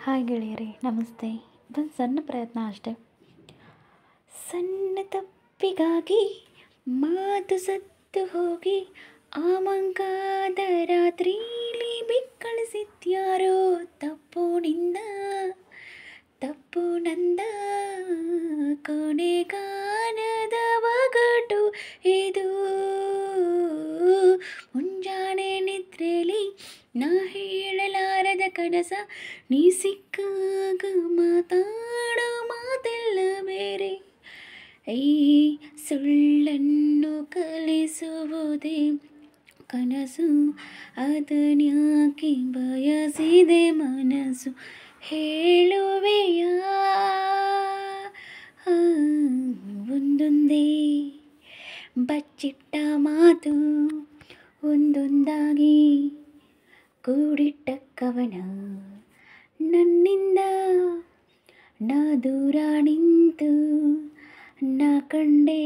Hi ಗೆಳೆಯರೇ, ನಮಸ್ತೆ. ಇದೊಂದು ಸಣ್ಣ ಪ್ರಯತ್ನ ಅಷ್ಟೆ. ಸಣ್ಣ ತಪ್ಪಿಗಾಗಿ ಮಾತು ಸತ್ತು ಹೋಗಿ ಆ ಮಂಕಾದ ರಾತ್ರಿಲಿ ಬಿಕ್ಕಳಿಸಿದ್ಯಾರೋ. ತಪ್ಪು ನಿಂದ, ತಪ್ಪು ನಂದ, ಕೊನೆಗಾನದ ಒಗಟು ಇದು. ಮುಂಜಾನೆ ನಿದ್ರೆಲಿ ನಾ ಹೇಳಲಾರದ ಕನಸ, ನೀ ಸಿಕ್ಕಾಗ ಮಾತಾಡೋ ಮಾತೆಲ್ಲ ಬೇರೆ. ಈ ಸುಳ್ಳನ್ನು ಕಲಿಸುವುದೇ ಕನಸು, ಅದನ್ಯಾಕೆ ಬಯಸಿದೆ ಮನಸ್ಸು. ಹೇಳುವೆಯ ಒಂದೊಂದೇ ಬಚ್ಚಿಟ್ಟ ಮಾತು, ಒಂದೊಂದಾಗಿ ಕೂಡಿಟ್ಟ ಕವನ. ನನ್ನಿಂದ ನಾ ದೂರ ನಿಂತು ನಾ ಕಂಡೆ